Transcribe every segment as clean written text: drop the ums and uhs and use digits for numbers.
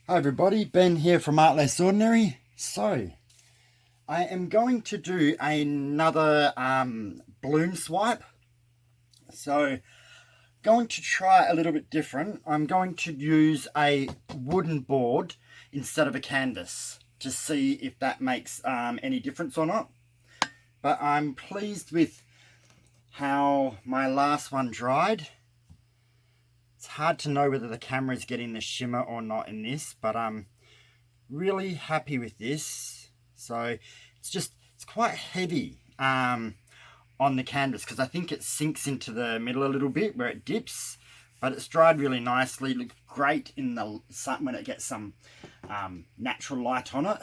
Hi everybody, Ben here from Art Less Ordinary. So, I am going to do another bloom swipe. So, going to try a little bit different. I'm going to use a wooden board instead of a canvas to see if that makes any difference or not. But I'm pleased with how my last one dried. It's hard to know whether the camera is getting the shimmer or not in this, but I'm really happy with this. So it's quite heavy on the canvas because I think it sinks into the middle a little bit where it dips, but it's dried really nicely. Looks great in the sun when it gets some natural light on it.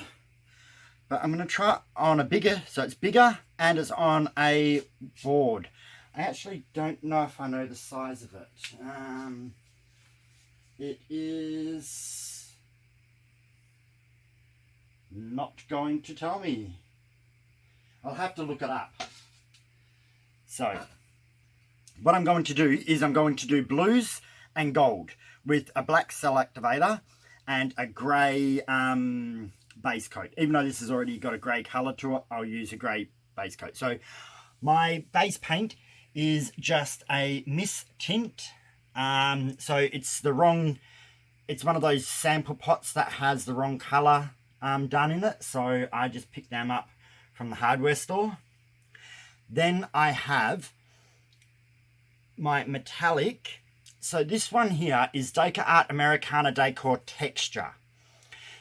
But I'm going to try it on a bigger, so it's bigger and it's on a board. I actually don't know if I know the size of it. It is not going to tell me. I'll have to look it up. So, what I'm going to do is I'm going to do blues and gold with a black cell activator and a grey base coat. Even though this has already got a grey colour to it, I'll use a grey base coat. So, my base paint is just a mist tint. So it's one of those sample pots that has the wrong colour done in it. So I just picked them up from the hardware store. Then I have my metallic. So this one here is decoart americana decor texture.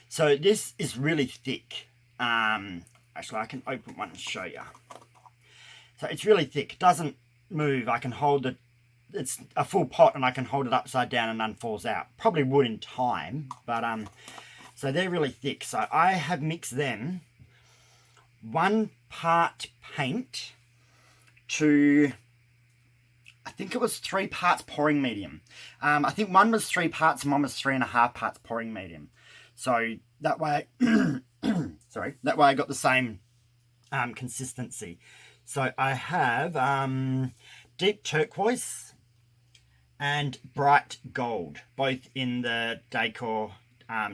So this is really thick. Actually, I can open one and show you. So it's really thick. It doesn't move. I can hold it. It's a full pot and I can hold it upside down and none falls out. Probably would in time, but so they're really thick. So I have mixed them 1 part paint to, I think it was 3 parts pouring medium. I think one was 3 parts and one was 3.5 parts pouring medium. So that way, sorry, that way I got the same consistency. So I have deep turquoise and bright gold, both in the decor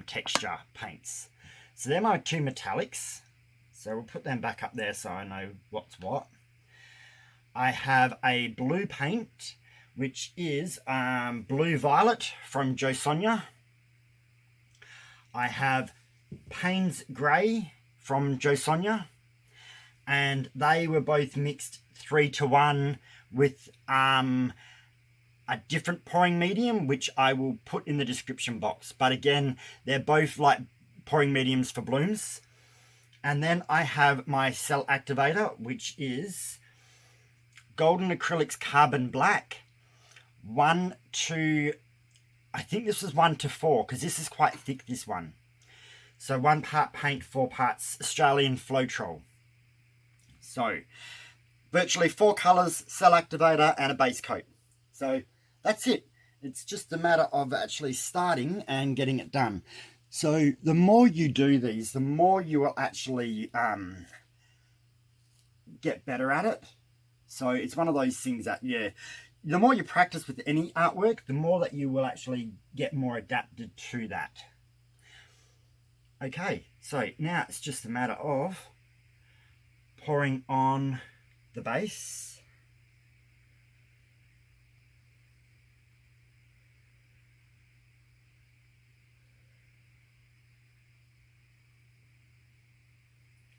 texture paints. So they're my 2 metallics. So we'll put them back up there so I know what's what. I have a blue paint, which is blue violet from Sonja. I have Paynes grey from Sonja. And they were both mixed 3-to-1 with a different pouring medium, which I will put in the description box. But again, they're both like pouring mediums for blooms. And then I have my cell activator, which is golden acrylics carbon black. I think this was 1-to-4 because this is quite thick, this one. So 1 part paint, 4 parts Australian floetrol. So, virtually 4 colours, cell activator and a base coat. So, that's it. It's just a matter of actually starting and getting it done. So, the more you do these, the more you will actually get better at it. So, it's one of those things that, yeah, the more you practice with any artwork, the more that you will actually get more adapted to that. Okay, so now it's just a matter of pouring on the base.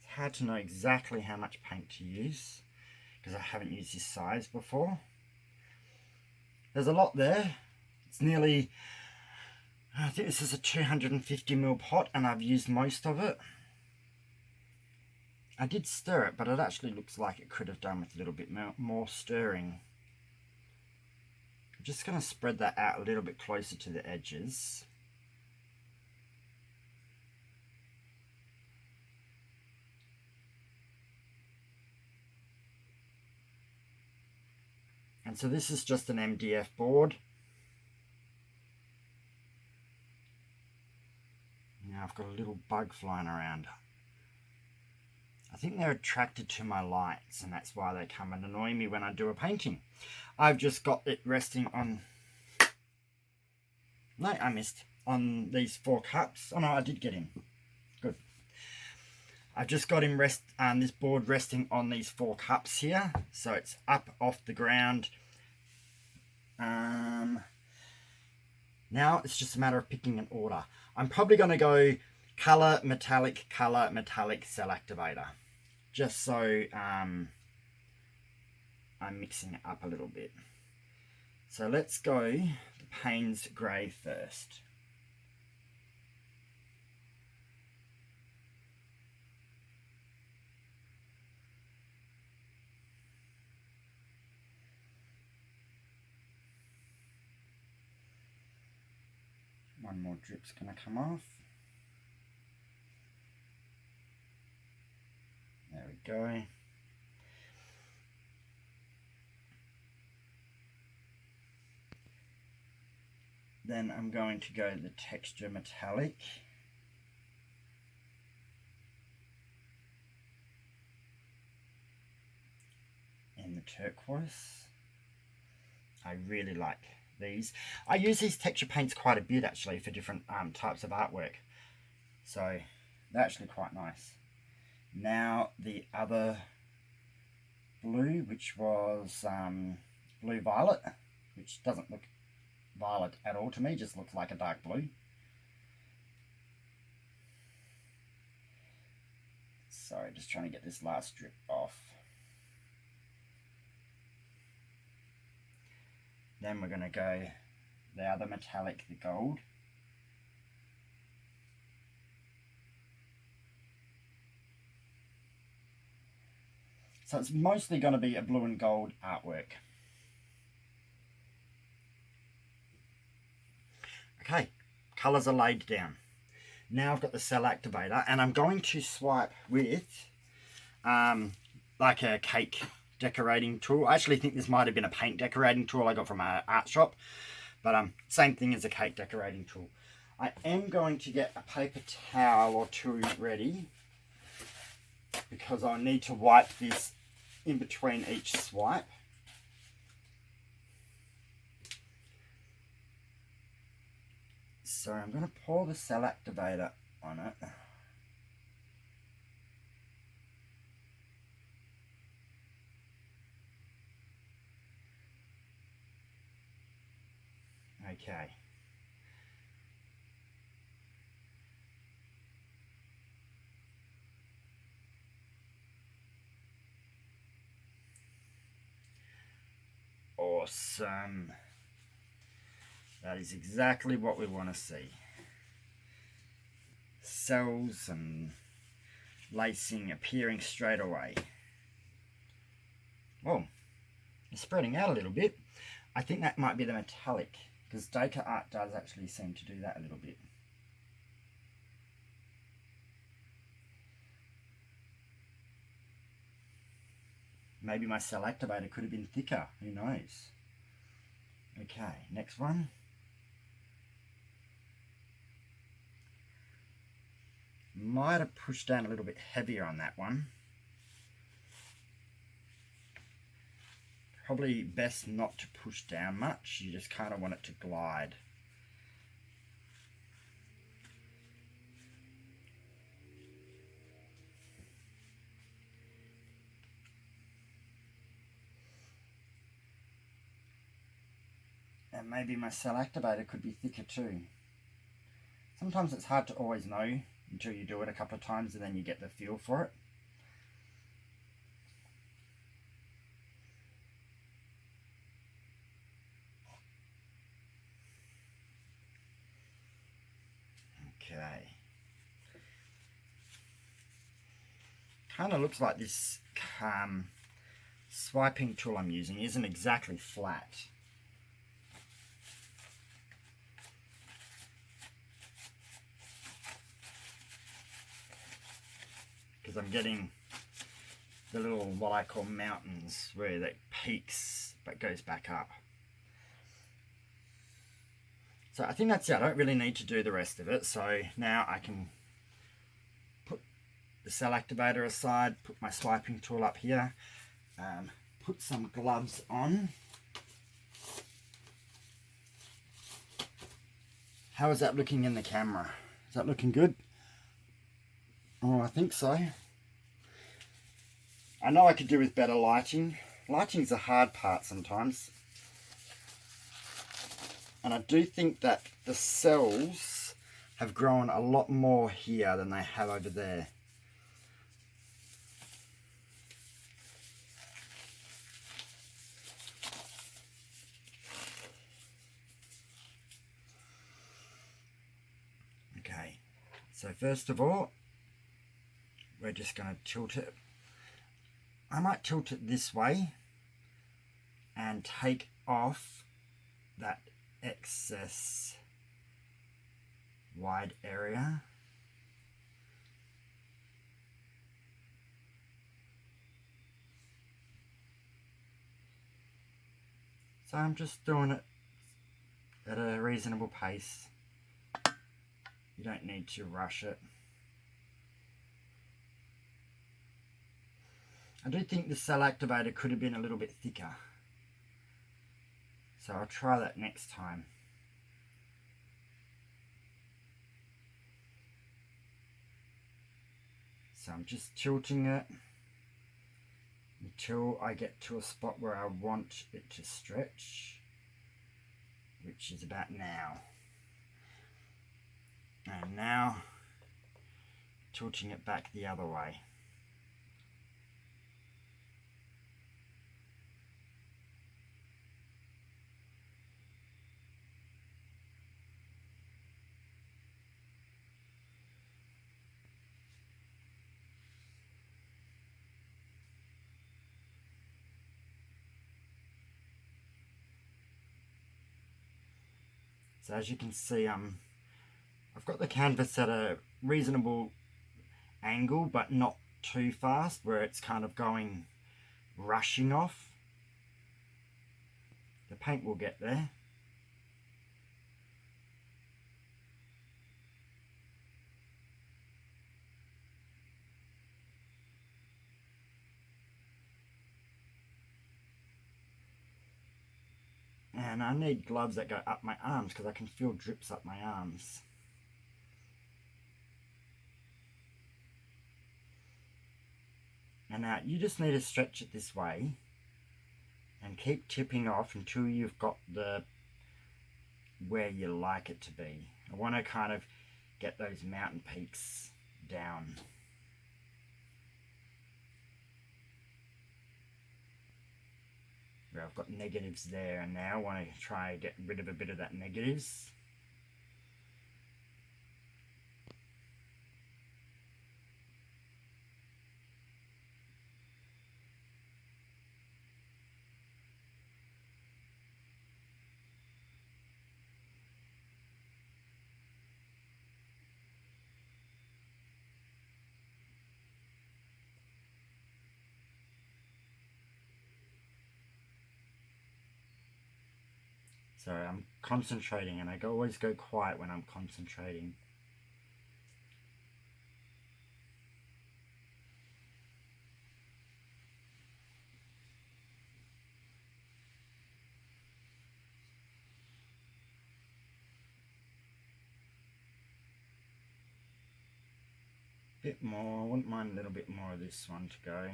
It's hard to know exactly how much paint to use because I haven't used this size before. There's a lot there. It's nearly, I think this is a 250ml pot and I've used most of it. I did stir it, but it actually looks like it could have done with a little bit more stirring. I'm just going to spread that out a little bit closer to the edges. And so this is just an MDF board. Now I've got a little bug flying around. I think they're attracted to my lights and that's why they come and annoy me when I do a painting. I've just got it resting on No, I missed on these 4 cups. Oh no, I did get him. Good. I've just got him this board resting on these 4 cups here, so it's up off the ground. Now it's just a matter of picking an order. I'm probably going to go colour, metallic, cell activator, just so I'm mixing it up a little bit. So let's go the Paynes grey first. One more drip's going to come off. There we go. Then I'm going to go the texture metallic. And the turquoise. I really like these. I use these texture paints quite a bit actually for different types of artwork. So they're actually quite nice. Now the other blue, which was blue violet, which doesn't look violet at all to me, just looks like a dark blue. Sorry, just trying to get this last strip off. Then we're going to go the other metallic, the gold. So it's mostly going to be a blue and gold artwork. Okay, colours are laid down. Now I've got the cell activator and I'm going to swipe with like a cake decorating tool. I actually think this might have been a paint decorating tool I got from an art shop, but same thing as a cake decorating tool. I am going to get a paper towel or 2 ready because I need to wipe this in between each swipe. So I'm going to pour the cell activator on it. Okay. Awesome. That is exactly what we want to see. Cells and lacing appearing straight away. Well, it's spreading out a little bit. I think that might be the metallic, because decor art does actually seem to do that a little bit. Maybe my cell activator could have been thicker, who knows. Okay, next one. Might have pushed down a little bit heavier on that one. Probably best not to push down much, you just kind of want it to glide. And maybe my cell activator could be thicker too. Sometimes it's hard to always know until you do it a couple of times and then you get the feel for it. Okay. Kind of looks like this swiping tool I'm using isn't exactly flat. Because I'm getting the little, what I call mountains, where that peaks but goes back up. So I think that's it. I don't really need to do the rest of it. So now I can put the cell activator aside, put my swiping tool up here, put some gloves on. How is that looking in the camera? Is that looking good? Oh, I think so. I know I could do with better lighting. Lighting's the hard part sometimes. And I do think that the cells have grown a lot more here than they have over there. Okay, so first of all, we're just going to tilt it. I might tilt it this way and take off that excess wide area. So I'm just doing it at a reasonable pace. You don't need to rush it. I do think the cell activator could have been a little bit thicker. So I'll try that next time. So I'm just tilting it until I get to a spot where I want it to stretch, which is about now. And now tilting it back the other way. So as you can see, I've got the canvas at a reasonable angle, but not too fast, where it's kind of rushing off. The paint will get there. And I need gloves that go up my arms because I can feel drips up my arms. And now you just need to stretch it this way and keep tipping off until you've got where you like it to be. I want to kind of get those mountain peaks down. Where I've got negatives there, and now I want to try and get rid of a bit of that negatives. So I'm concentrating, and I always go quiet when I'm concentrating. Bit more, I wouldn't mind a little bit more of this one to go.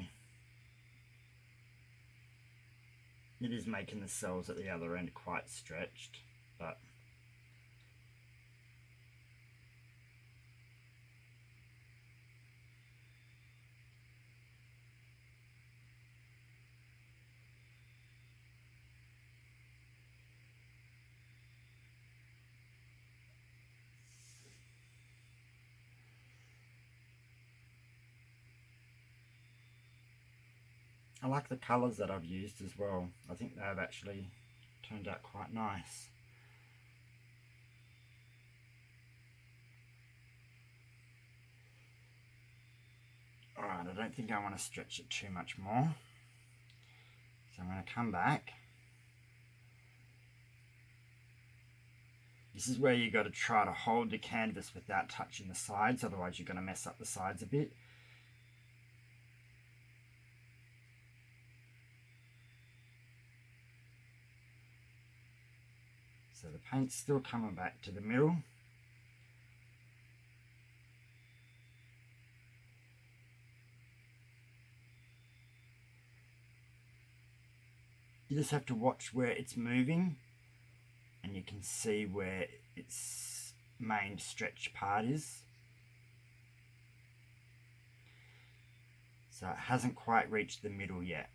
It is making the cells at the other end quite stretched, but I like the colours that I've used as well. I think they've actually turned out quite nice. Alright, I don't think I want to stretch it too much more. So I'm going to come back. This is where you got to try to hold the canvas without touching the sides, otherwise you're going to mess up the sides a bit. So the paint's still coming back to the middle. You just have to watch where it's moving, and you can see where its main stretch part is. So it hasn't quite reached the middle yet.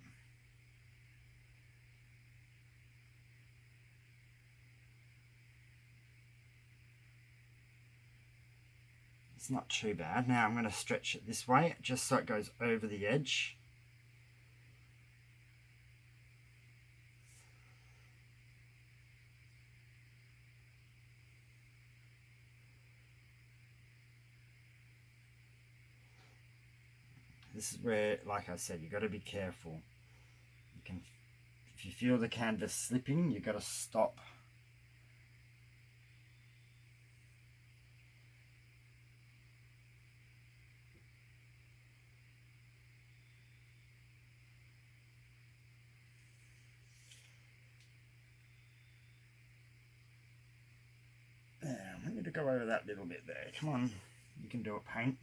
It's not too bad. Now I'm going to stretch it this way just so it goes over the edge. This is where, like I said, you've got to be careful. You can, if you feel the canvas slipping, you've got to stop. I need to go over that little bit there. Come on, you can do it, paint.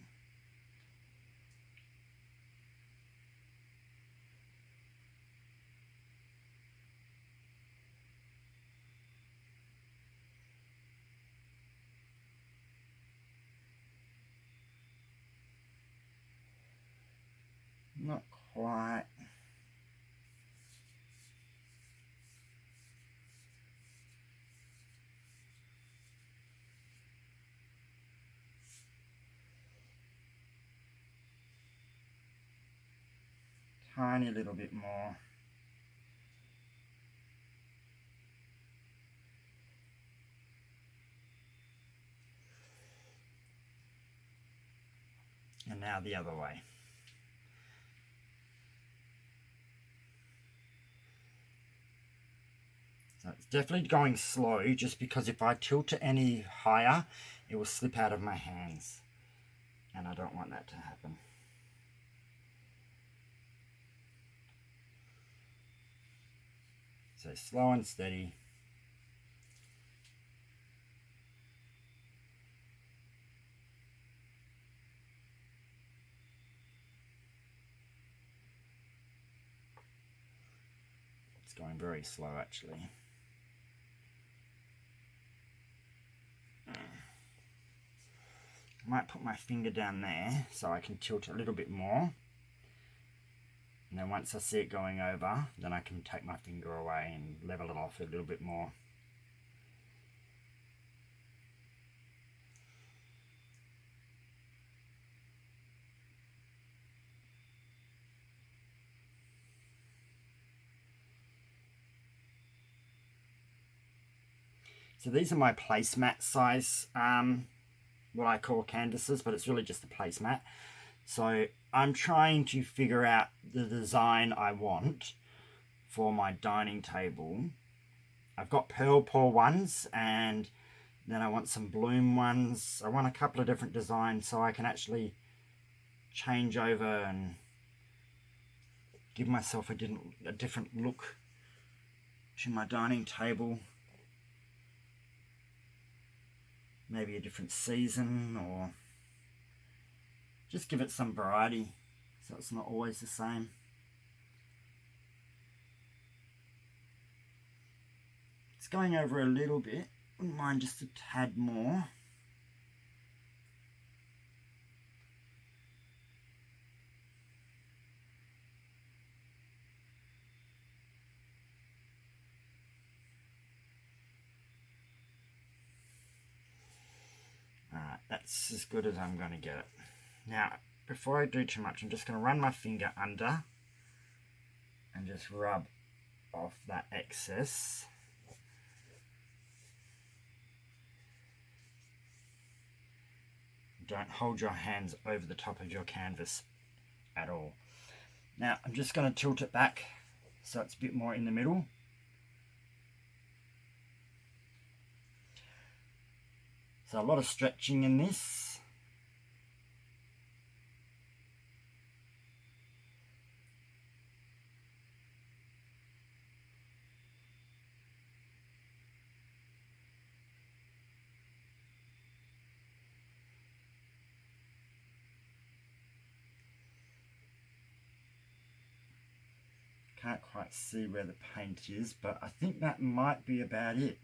Not quite. Tiny little bit more. And now the other way. So it's definitely going slow, just because if I tilt it any higher, it will slip out of my hands. And I don't want that to happen. So slow and steady. It's going very slow actually. I might put my finger down there so I can tilt it a little bit more. And then once I see it going over, then I can take my finger away and level it off a little bit more. So these are my placemat size, what I call canvases, but it's really just a placemat. So I'm trying to figure out the design I want for my dining table. I've got pearl ones, and then I want some bloom ones. I want a couple of different designs so I can actually change over and give myself a different look to my dining table. Maybe a different season, or just give it some variety so it's not always the same. It's going over a little bit. Wouldn't mind just a tad more. Alright, that's as good as I'm going to get it. Now, before I do too much, I'm just going to run my finger under and just rub off that excess. Don't hold your hands over the top of your canvas at all. Now, I'm just going to tilt it back so it's a bit more in the middle. So a lot of stretching in this. Can't quite see where the paint is, but I think that might be about it.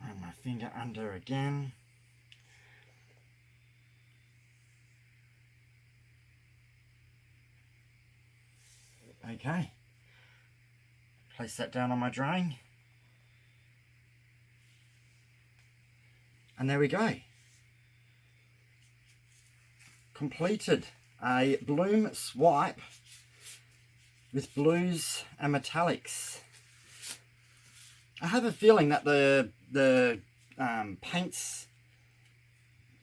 And my finger under again. Okay. Place that down on my drawing. And there we go. Completed a bloom swipe with blues and metallics. I have a feeling that the paints,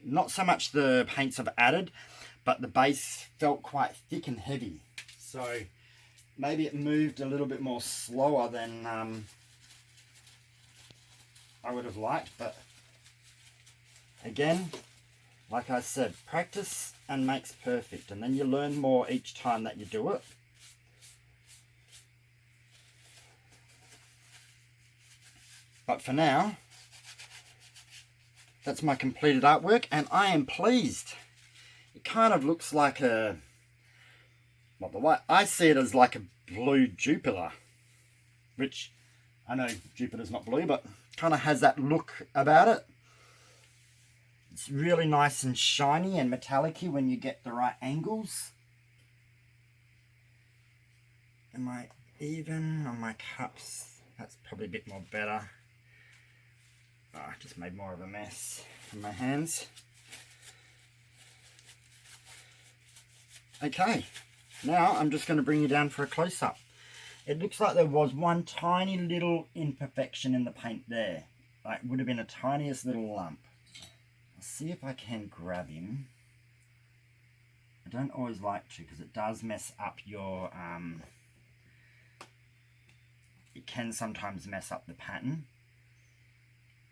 not so much the paints I've added, but the base felt quite thick and heavy. So maybe it moved a little bit more slower than I would have liked, but again, like I said, practice and makes perfect, and then you learn more each time that you do it. But for now, that's my completed artwork, and I am pleased. It kind of looks like a, well, the way I see it as like a blue Jupiter, which I know Jupiter's not blue, but kind of has that look about it. It's really nice and shiny and metallic-y when you get the right angles. Am I even on my cups? That's probably a bit more better. Oh, I just made more of a mess in my hands. Okay, now I'm just going to bring you down for a close-up. It looks like there was one tiny little imperfection in the paint there. Like, would have been a tiniest little lump. I'll see if I can grab him. I don't always like to, because it does mess up your... it can sometimes mess up the pattern.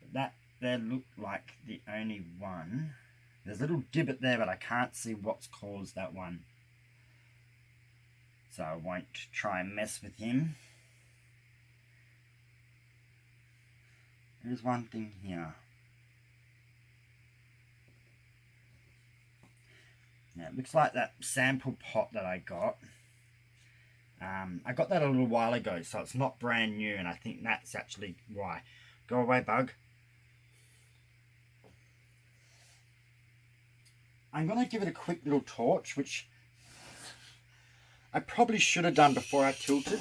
But that there looked like the only one. There's a little divot there, but I can't see what's caused that one. So I won't try and mess with him. There's one thing here. Yeah, it looks like that sample pot that I got. I got that a little while ago, so it's not brand new, and I think that's actually why. Go away, bug. I'm going to give it a quick little torch, which I probably should have done before I tilted.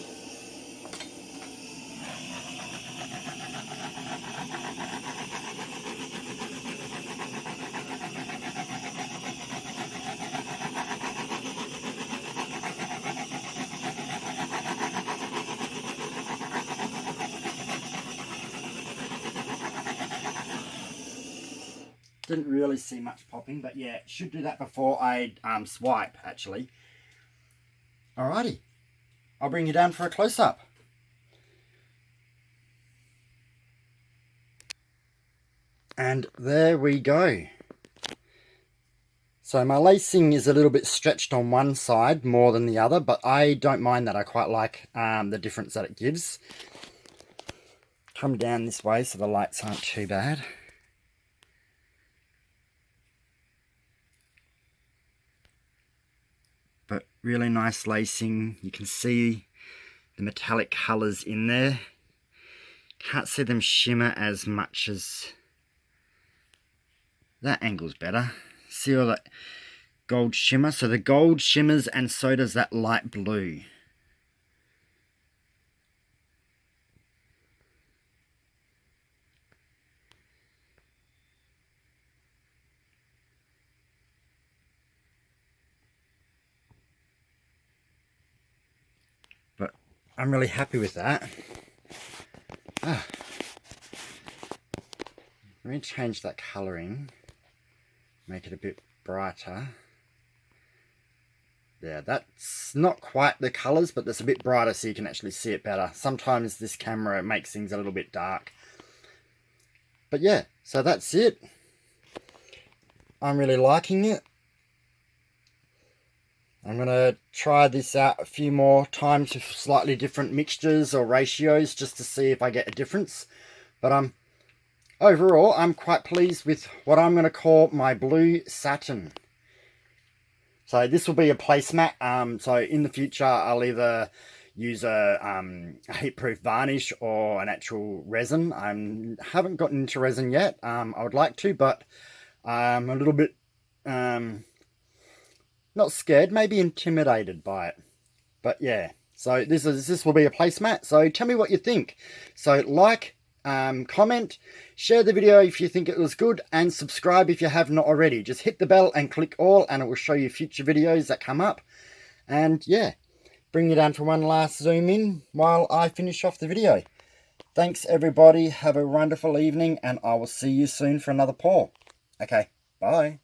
Didn't really see much popping, but yeah, should do that before I swipe, actually. Alrighty, I'll bring you down for a close-up. And there we go. So my lacing is a little bit stretched on one side more than the other, but I don't mind that. I quite like the difference that it gives. Come down this way so the lights aren't too bad. But really nice lacing. You can see the metallic colours in there. Can't see them shimmer as much as... That angle's better. See all that gold shimmer? So the gold shimmers, and so does that light blue. But I'm really happy with that. Let me change that colouring. Make it a bit brighter. Yeah, that's not quite the colours, but that's a bit brighter so you can actually see it better. Sometimes this camera makes things a little bit dark. But yeah, so that's it. I'm really liking it. I'm going to try this out a few more times with slightly different mixtures or ratios just to see if I get a difference. But overall, I'm quite pleased with what I'm going to call my blue satin. So this will be a placemat. So in the future, I'll either use a heat-proof varnish or an actual resin. I haven't gotten into resin yet. I would like to, but I'm a little bit not scared, maybe intimidated by it. But yeah, so this will be a placemat. So tell me what you think. So like, comment, share the video if you think it was good, and subscribe if you have not already. Just hit the bell and click all, and it will show you future videos that come up. And yeah, bring you down to one last zoom in while I finish off the video. Thanks everybody, have a wonderful evening, and I will see you soon for another pour. Okay, bye.